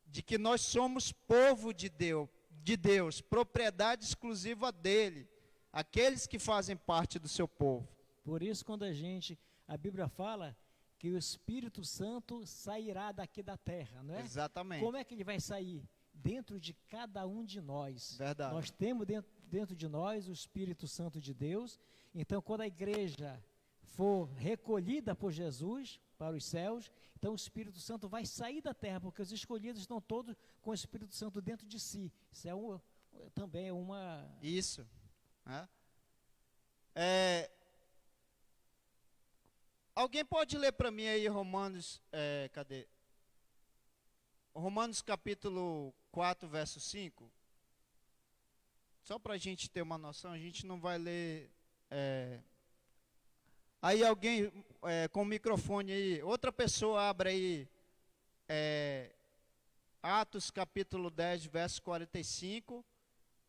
de que nós somos povo de Deus, propriedade exclusiva dele, aqueles que fazem parte do seu povo. Por isso, quando a Bíblia fala que o Espírito Santo sairá daqui da terra, não é? Exatamente. Como é que ele vai sair? Dentro de cada um de nós. Verdade. Nós temos dentro de nós o Espírito Santo de Deus. Então, quando a igreja for recolhida por Jesus para os céus, então o Espírito Santo vai sair da terra, porque os escolhidos estão todos com o Espírito Santo dentro de si. Isso também é uma... Isso. Né? Alguém pode ler para mim aí Romanos, cadê? Romanos capítulo 4, verso 5. Só para a gente ter uma noção, a gente não vai ler... Aí alguém com o microfone aí, outra pessoa abre aí, Atos capítulo 10, verso 45,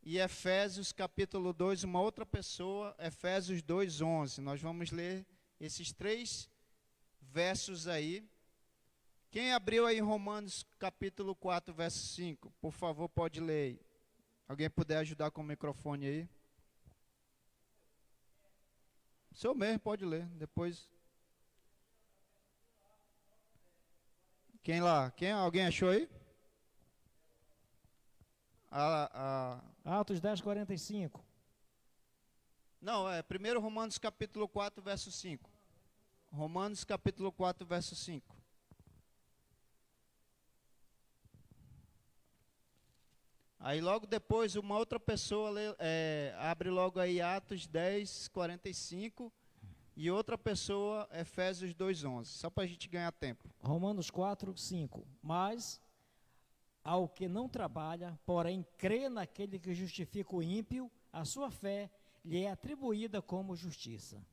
e Efésios capítulo 2, uma outra pessoa, Efésios 2, 11. Nós vamos ler esses 3 versos aí. Quem abriu aí Romanos capítulo 4, verso 5, por favor, pode ler aí. Alguém puder ajudar com o microfone aí? O senhor mesmo pode ler, depois. Quem lá? Alguém achou aí? Atos 10, 45. Não, 1 Romanos capítulo 4, verso 5. Romanos capítulo 4, verso 5. Aí logo depois uma outra pessoa abre logo aí Atos 10, 45 e outra pessoa Efésios 2, 11, só para a gente ganhar tempo. Romanos 4, 5. Mas ao que não trabalha, porém crê naquele que justifica o ímpio, a sua fé lhe é atribuída como justiça.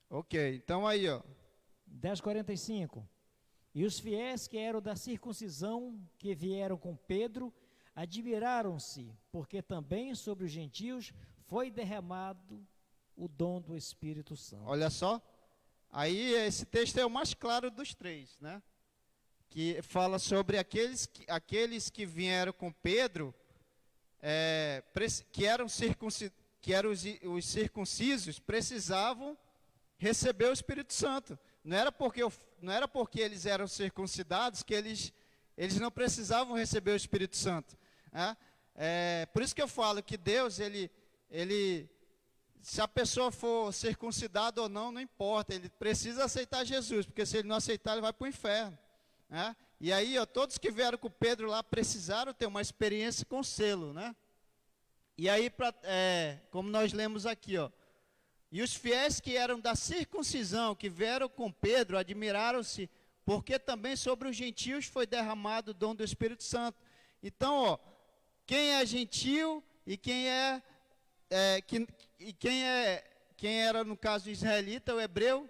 Ok, então aí 10:45. E os fiéis que eram da circuncisão, que vieram com Pedro, admiraram-se, porque também sobre os gentios foi derramado o dom do Espírito Santo. Olha só, aí esse texto é o mais claro dos 3, né? Que fala sobre aqueles que vieram com Pedro, que eram os circuncisos, precisavam receber o Espírito Santo. Não era porque eles eram circuncidados que eles não precisavam receber o Espírito Santo. Por isso que eu falo que Deus, se a pessoa for circuncidada ou não, não importa, ele precisa aceitar Jesus, porque se ele não aceitar, ele vai para o inferno. E aí, ó, todos que vieram com Pedro lá precisaram ter uma experiência com selo, né? E aí, como nós lemos aqui, ó, e os fiéis que eram da circuncisão, que vieram com Pedro, admiraram-se, porque também sobre os gentios foi derramado o dom do Espírito Santo. Então, ó, quem é gentil e quem era, no caso, israelita, o hebreu,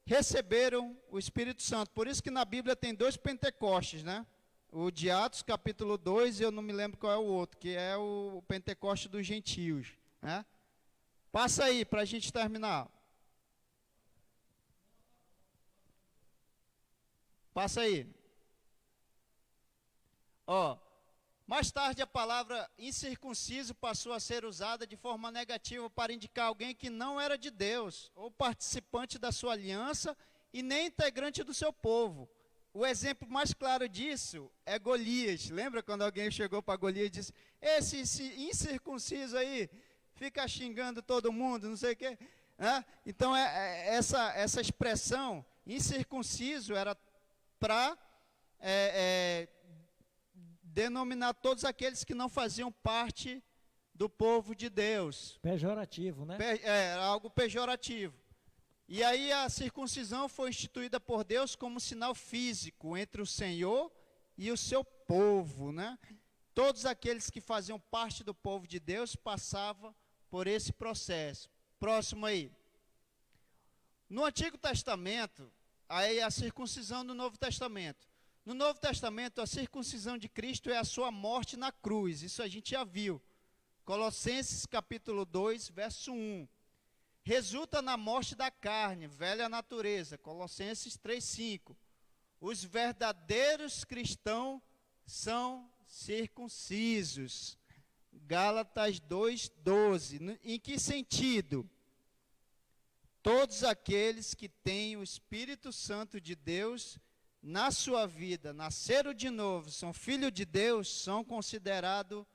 receberam o Espírito Santo. Por isso que na Bíblia tem 2 Pentecostes, né? O de Atos, capítulo 2, e eu não me lembro qual é o outro, que é o Pentecoste dos gentios, né? Passa aí, para a gente terminar. Passa aí. Ó, mais tarde a palavra incircunciso passou a ser usada de forma negativa para indicar alguém que não era de Deus, ou participante da sua aliança, e nem integrante do seu povo. O exemplo mais claro disso é Golias. Lembra quando alguém chegou para Golias e disse: esse incircunciso aí fica xingando todo mundo, não sei o quê. Então, essa expressão, incircunciso, era para denominar todos aqueles que não faziam parte do povo de Deus. Pejorativo, né? Era algo pejorativo. E aí a circuncisão foi instituída por Deus como sinal físico entre o Senhor e o seu povo, né? Todos aqueles que faziam parte do povo de Deus passavam por esse processo. Próximo aí. No Antigo Testamento, aí a circuncisão do Novo Testamento. No Novo Testamento, a circuncisão de Cristo é a sua morte na cruz. Isso a gente já viu. Colossenses capítulo 2, verso 1. Resulta na morte da carne, velha natureza. Colossenses 3:5. Os verdadeiros cristãos são circuncisos. Gálatas 2:12. Em que sentido? Todos aqueles que têm o Espírito Santo de Deus na sua vida, nasceram de novo, são filhos de Deus, são considerados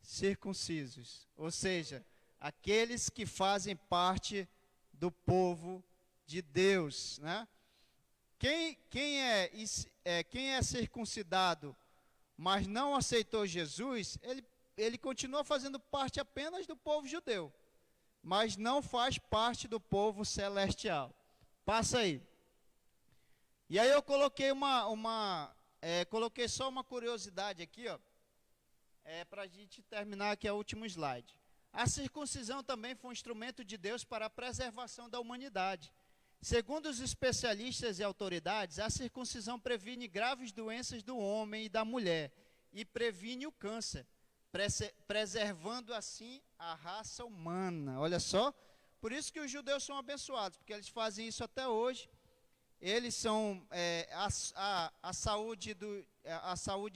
circuncisos. Ou seja, aqueles que fazem parte do povo de Deus, né? Quem é circuncidado, mas não aceitou Jesus, ele continua fazendo parte apenas do povo judeu, mas não faz parte do povo celestial. Passa aí. E aí eu coloquei coloquei só uma curiosidade aqui, ó, para a gente terminar aqui o último slide. A circuncisão também foi um instrumento de Deus para a preservação da humanidade. Segundo os especialistas e autoridades, a circuncisão previne graves doenças do homem e da mulher e previne o câncer, preservando assim a raça humana. Olha só, por isso que os judeus são abençoados, porque eles fazem isso até hoje. Eles são, a saúde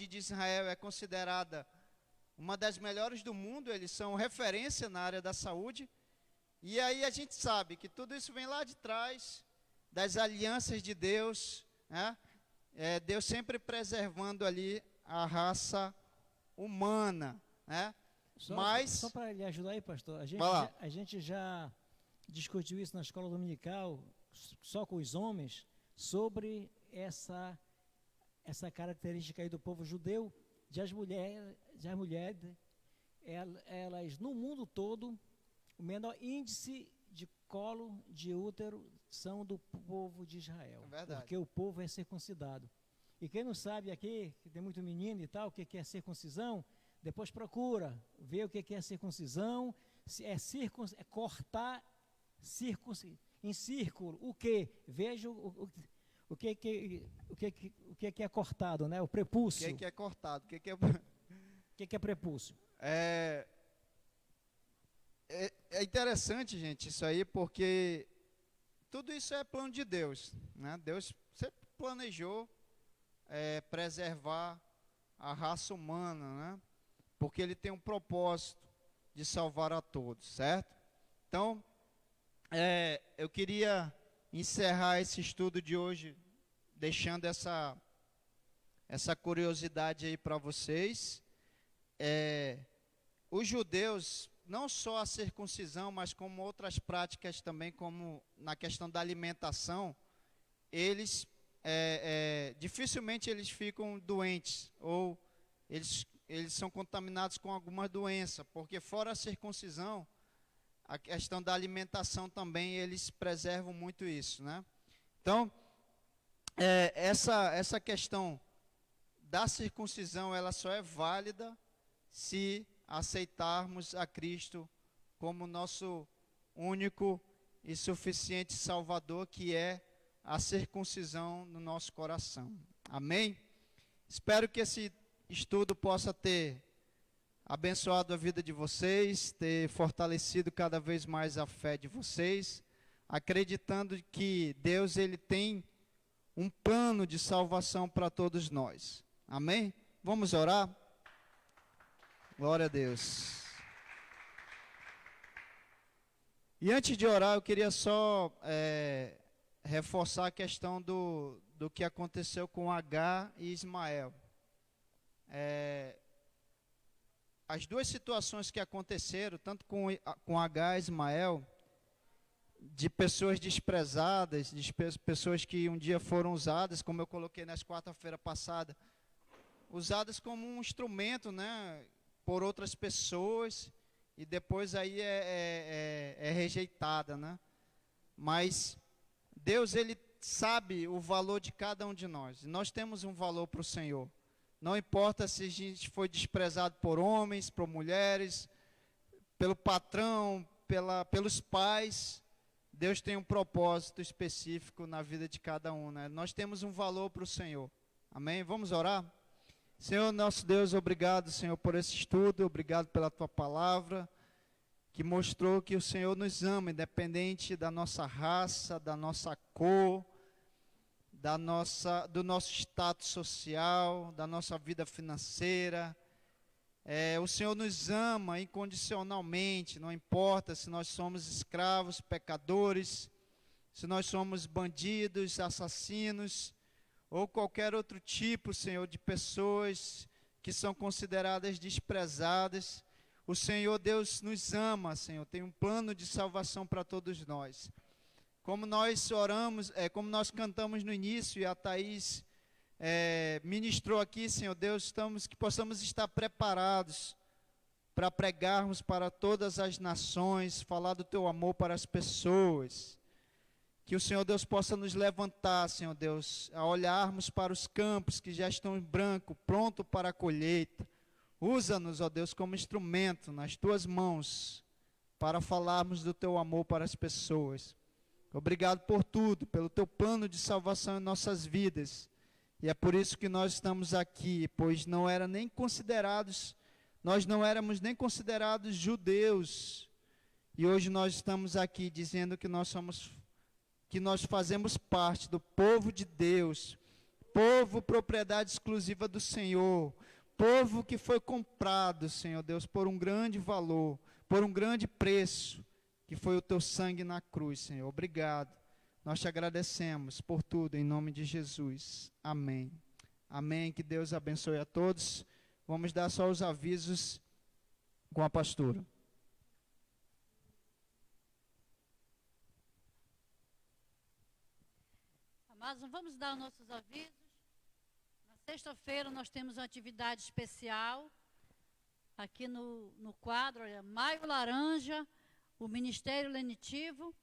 de Israel é considerada uma das melhores do mundo, eles são referência na área da saúde. E aí a gente sabe que tudo isso vem lá de trás, das alianças de Deus, né? Deus sempre preservando ali a raça humana, né? Só para lhe ajudar aí, pastor, a gente já discutiu isso na escola dominical, só com os homens, sobre essa característica aí do povo judeu, de as mulheres, elas no mundo todo, o menor índice de colo de útero são do povo de Israel. É verdade. Porque o povo é circuncidado. E quem não sabe aqui, que tem muito menino e tal, o que é circuncisão, depois procura ver o que é circuncisão, é cortar em círculo. O que? Veja o que é cortado, né? O prepúcio. O que é cortado? O que é prepúcio? É interessante, gente, isso aí, porque tudo isso é plano de Deus, né? Deus sempre planejou preservar a raça humana, né? Porque Ele tem um propósito de salvar a todos, certo? Então, eu queria encerrar esse estudo de hoje deixando essa curiosidade aí para vocês. Os judeus, não só a circuncisão, mas como outras práticas também, como na questão da alimentação, eles dificilmente eles ficam doentes, ou eles são contaminados com alguma doença, porque fora a circuncisão, a questão da alimentação também, eles preservam muito isso, né? Então, essa questão da circuncisão, ela só é válida se aceitarmos a Cristo como nosso único e suficiente Salvador, que é a circuncisão no nosso coração. Amém? Espero que esse estudo possa ter abençoado a vida de vocês, ter fortalecido cada vez mais a fé de vocês, acreditando que Deus, ele tem um plano de salvação para todos nós. Amém? Vamos orar? Glória a Deus. E antes de orar, eu queria só reforçar a questão do que aconteceu com Agar e Ismael. As duas situações que aconteceram, tanto com Agar e Ismael, de pessoas desprezadas, de pessoas que um dia foram usadas, como eu coloquei nas quarta-feira passada, usadas como um instrumento, né, por outras pessoas, e depois aí é rejeitada, né? Mas Deus, ele sabe o valor de cada um de nós. Nós temos um valor para o Senhor. Não importa se a gente foi desprezado por homens, por mulheres, pelo patrão, pelos pais. Deus tem um propósito específico na vida de cada um, né? Nós temos um valor para o Senhor. Amém? Vamos orar? Senhor, nosso Deus, obrigado, Senhor, por esse estudo, obrigado pela Tua palavra, que mostrou que o Senhor nos ama, independente da nossa raça, da nossa cor, do nosso status social, da nossa vida financeira. O Senhor nos ama incondicionalmente, não importa se nós somos escravos, pecadores, se nós somos bandidos, assassinos, ou qualquer outro tipo, Senhor, de pessoas que são consideradas desprezadas. O Senhor Deus nos ama, Senhor, tem um plano de salvação para todos nós. Como nós oramos, como nós cantamos no início, e a Thaís ministrou aqui, Senhor Deus, que possamos estar preparados para pregarmos para todas as nações, falar do Teu amor para as pessoas. Que o Senhor Deus possa nos levantar, Senhor Deus, a olharmos para os campos que já estão em branco, pronto para a colheita. Usa-nos, ó Deus, como instrumento nas Tuas mãos, para falarmos do Teu amor para as pessoas. Obrigado por tudo, pelo Teu plano de salvação em nossas vidas. E é por isso que nós estamos aqui, pois nós não éramos nem considerados judeus. E hoje nós estamos aqui dizendo que nós fazemos parte do povo de Deus, povo propriedade exclusiva do Senhor, povo que foi comprado, Senhor Deus, por um grande valor, por um grande preço, que foi o Teu sangue na cruz, Senhor. Obrigado. Nós Te agradecemos por tudo, em nome de Jesus. Amém. Amém. Que Deus abençoe a todos. Vamos dar só os avisos com a pastora. Amados, vamos dar os nossos avisos. Na sexta-feira nós temos uma atividade especial aqui no quadro, olha, Maio Laranja, o Ministério Lenitivo.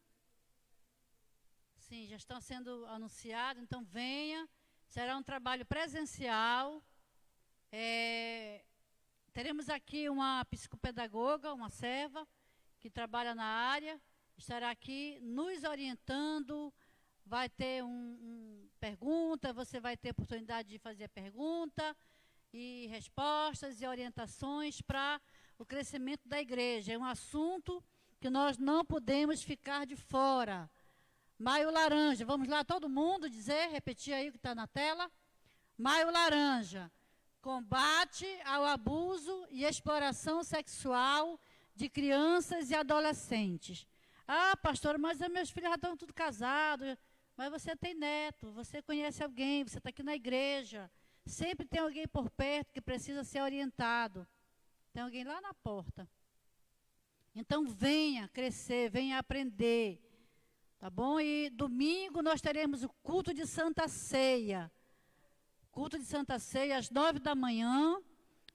Sim, já estão sendo anunciados, então venha. Será um trabalho presencial. Teremos aqui uma psicopedagoga, uma serva, que trabalha na área, estará aqui nos orientando. Vai ter pergunta, você vai ter oportunidade de fazer pergunta e respostas e orientações para o crescimento da igreja. É um assunto que nós não podemos ficar de fora. Maio Laranja, vamos lá todo mundo repetir aí o que está na tela. Maio Laranja, combate ao abuso e exploração sexual de crianças e adolescentes. Ah, pastor, mas meus filhos já estão tudo casados, mas você tem neto, você conhece alguém, você está aqui na igreja, sempre tem alguém por perto que precisa ser orientado. Tem alguém lá na porta. Então venha crescer, venha aprender. Tá bom? E domingo nós teremos o culto de Santa Ceia. Culto de Santa Ceia às 9 da manhã.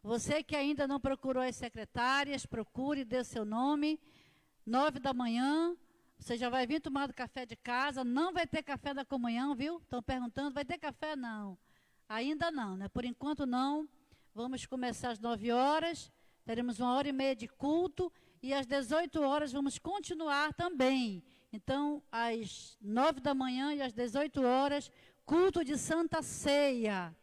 Você que ainda não procurou as secretárias, procure, dê o seu nome. 9 da manhã, você já vai vir tomar do café de casa. Não vai ter café da comunhão, viu? Estão perguntando, vai ter café? Não. Ainda não, né? Por enquanto não. Vamos começar às 9 horas. Teremos 1h30 de culto. E às 18 horas vamos continuar também. Então, às 9 da manhã e às 18 horas, culto de Santa Ceia.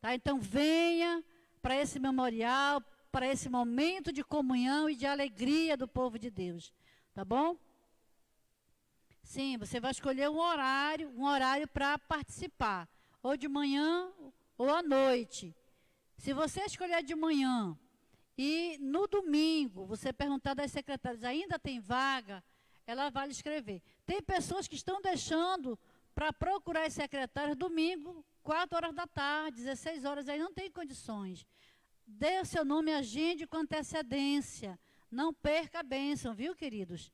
Tá? Então, venha para esse memorial, para esse momento de comunhão e de alegria do povo de Deus. Tá bom? Sim, você vai escolher um horário para participar. Ou de manhã ou à noite. Se você escolher de manhã e no domingo você perguntar das secretárias, ainda tem vaga, ela vai lhe escrever. Tem pessoas que estão deixando para procurar as secretárias domingo, 4 horas da tarde, 16 horas, aí não tem condições. Dê o seu nome, agende com antecedência. Não perca a bênção, viu, queridos?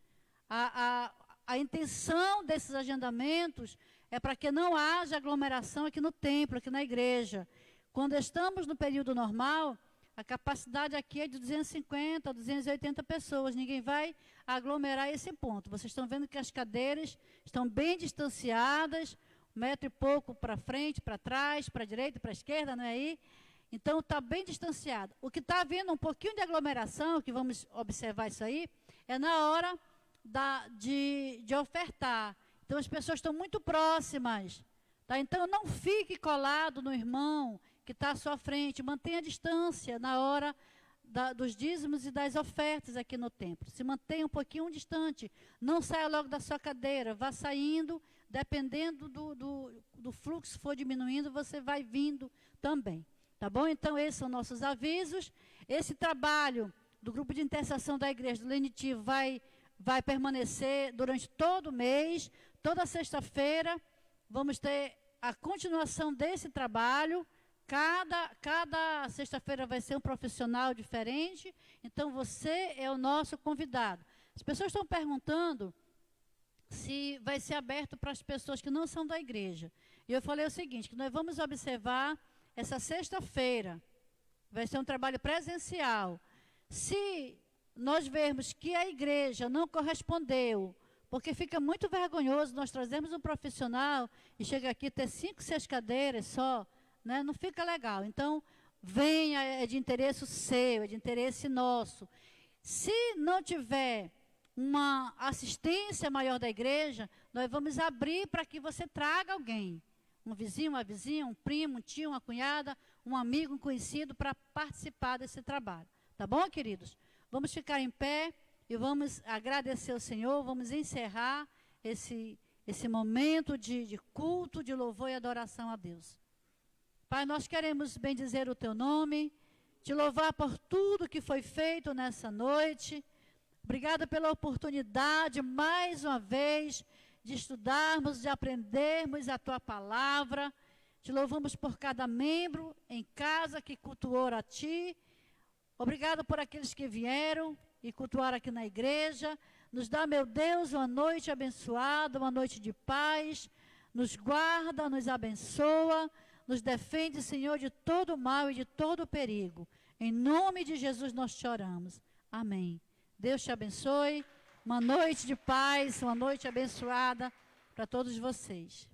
A intenção desses agendamentos é para que não haja aglomeração aqui no templo, aqui na igreja. Quando estamos no período normal, a capacidade aqui é de 250 a 280 pessoas. Ninguém vai aglomerar esse ponto. Vocês estão vendo que as cadeiras estão bem distanciadas, 1 metro e pouco para frente, para trás, para a direita, para a esquerda, não é aí? Então, está bem distanciado. O que está havendo um pouquinho de aglomeração, que vamos observar isso aí, é na hora de ofertar. Então, as pessoas estão muito próximas. Tá? Então, não fique colado no irmão que está à sua frente. Mantenha a distância na hora dos dízimos e das ofertas aqui no templo. Se mantenha um pouquinho distante. Não saia logo da sua cadeira. Vá saindo, dependendo do fluxo for diminuindo, você vai vindo também. Tá bom? Então, esses são nossos avisos. Esse trabalho do grupo de intercessão da igreja do Lenitivo vai permanecer durante todo o mês. Toda sexta-feira vamos ter a continuação desse trabalho. Cada sexta-feira vai ser um profissional diferente. Então, você é o nosso convidado. As pessoas estão perguntando se vai ser aberto para as pessoas que não são da igreja. E eu falei o seguinte, que nós vamos observar essa sexta-feira. Vai ser um trabalho presencial. Se nós vermos que a igreja não correspondeu, porque fica muito vergonhoso nós trazemos um profissional e chega aqui ter 5, 6 cadeiras só, né? Não fica legal. Então, venha, é de interesse seu, é de interesse nosso. Se não tiver uma assistência maior da igreja, nós vamos abrir para que você traga alguém. Um vizinho, uma vizinha, um primo, um tio, uma cunhada, um amigo, um conhecido, para participar desse trabalho. Tá bom, queridos? Vamos ficar em pé e vamos agradecer ao Senhor, vamos encerrar esse momento de culto, de louvor e adoração a Deus. Pai, nós queremos bendizer o Teu nome, te louvar por tudo que foi feito nessa noite. Obrigada pela oportunidade, mais uma vez, de estudarmos, de aprendermos a Tua palavra. Te louvamos por cada membro em casa que cultuou a Ti. Obrigado por aqueles que vieram e cultuaram aqui na igreja. Nos dá, meu Deus, uma noite abençoada, uma noite de paz. Nos guarda, nos abençoa, nos defende, Senhor, de todo mal e de todo perigo. Em nome de Jesus nós te oramos. Amém. Deus te abençoe. Uma noite de paz, uma noite abençoada para todos vocês.